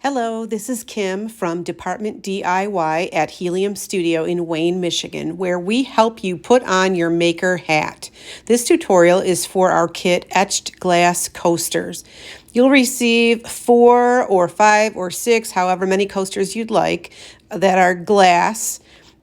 Hello, this is Kim from Department DIY at Helium Studio in Wayne, Michigan, where we help you put on your maker hat. This tutorial is for our kit Etched Glass Coasters. You'll receive 4 or 5 or 6, however many coasters you'd like, that are glass,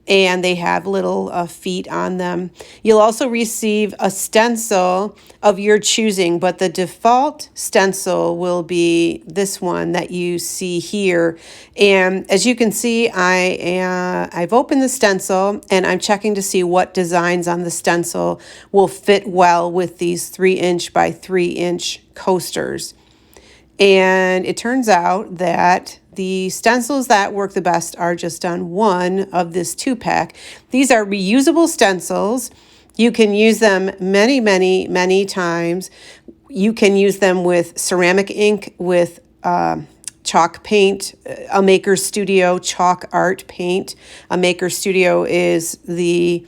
and they have little feet on them. You'll also receive a stencil of your choosing, but the default stencil will be this one that you see here. And as you can see, I've opened the stencil and I'm checking to see what designs on the stencil will fit well with these 3" by 3" coasters. And it turns out that the stencils that work the best are just on one of this 2-pack. These are reusable stencils. You can use them many times. You can use them with ceramic ink, with chalk paint, a Maker Studio ChalkArt paint. A Maker Studio is the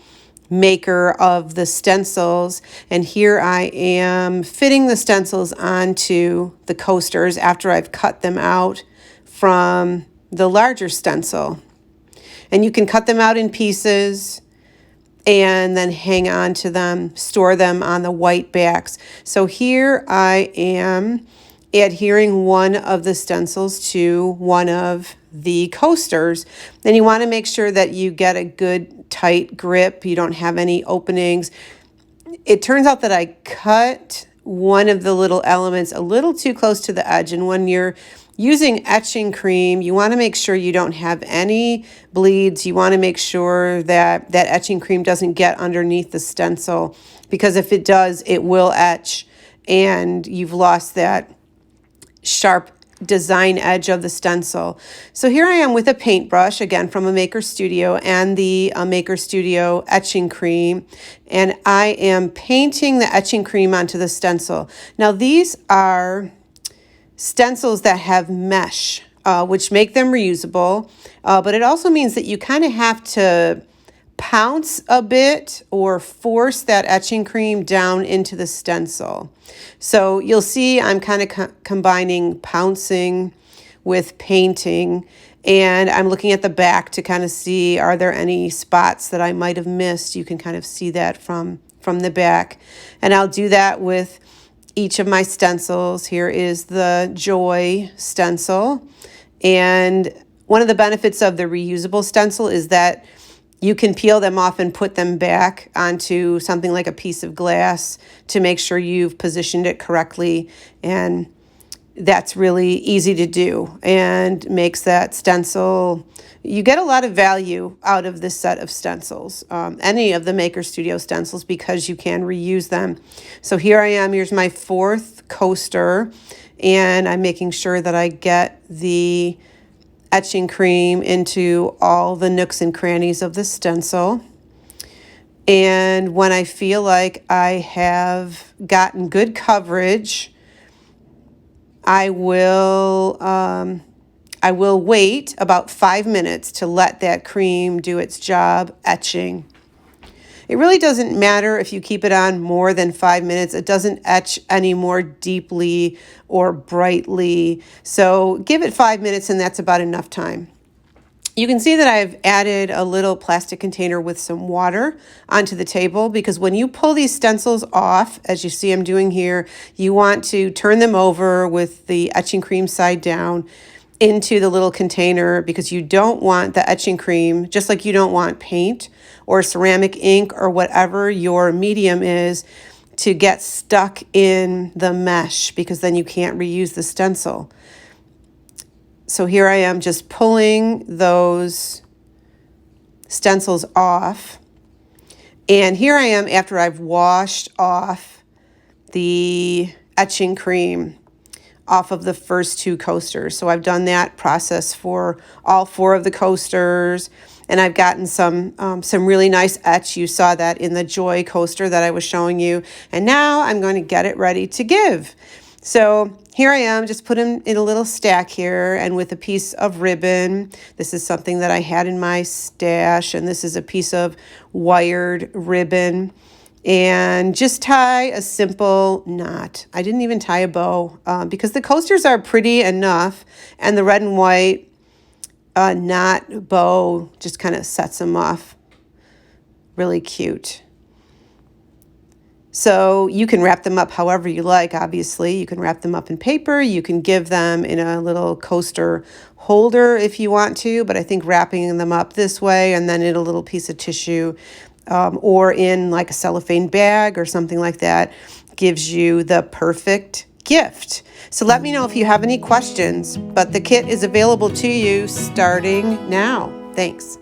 maker of the stencils, and here I am fitting the stencils onto the coasters after I've cut them out from the larger stencil. And you can cut them out in pieces and then hang on to them, store them on the white backs. So here I am adhering one of the stencils to one of the coasters. Then you want to make sure that you get a good tight grip. You don't have any openings. It turns out that I cut one of the little elements a little too close to the edge, and when you're using etching cream, you want to make sure you don't have any bleeds. You want to make sure that that etching cream doesn't get underneath the stencil, because if it does, it will etch and you've lost that sharp design edge of the stencil. So here I am with a paintbrush, again from a Maker Studio, and the Maker Studio etching cream, and I am painting the etching cream onto the stencil. Now these are stencils that have mesh, which make them reusable, but it also means that you kind of have to pounce a bit or force that etching cream down into the stencil. So you'll see I'm kind of combining pouncing with painting, and I'm looking at the back to kind of see, are there any spots that I might have missed? You can kind of see that from the back, and I'll do that with each of my stencils. Here is the Joy stencil, and one of the benefits of the reusable stencil is that you can peel them off and put them back onto something like a piece of glass to make sure you've positioned it correctly, and that's really easy to do and makes that stencil, you get a lot of value out of this set of stencils, any of the Maker Studio stencils, because you can reuse them. So here I am, here's my 4th coaster, and I'm making sure that I get the etching cream into all the nooks and crannies of the stencil. And when I feel like I have gotten good coverage, I will wait about 5 minutes to let that cream do its job etching. It really doesn't matter if you keep it on more than 5 minutes. It doesn't etch any more deeply or brightly. So give it 5 minutes and that's about enough time. You can see that I've added a little plastic container with some water onto the table, because when you pull these stencils off, as you see I'm doing here, you want to turn them over with the etching cream side down into the little container, because you don't want the etching cream, just like you don't want paint or ceramic ink or whatever your medium is, to get stuck in the mesh, because then you can't reuse the stencil. So here I am just pulling those stencils off, and here I am after I've washed off the etching cream off of the first 2 coasters. So I've done that process for all 4 of the coasters, and I've gotten some really nice etch. You saw that in the Joy coaster that I was showing you, and now I'm going to get it ready to give. So here I am, just put them in a little stack here, and with a piece of ribbon. This is something that I had in my stash, and this is a piece of wired ribbon. and just tie a simple knot. I didn't even tie a bow because the coasters are pretty enough, and the red and white knot bow just kind of sets them off really cute. So you can wrap them up however you like, obviously. You can wrap them up in paper. You can give them in a little coaster holder if you want to, but I think wrapping them up this way and then in a little piece of tissue or in like a cellophane bag or something like that gives you the perfect gift. So let me know if you have any questions, but the kit is available to you starting now. Thanks.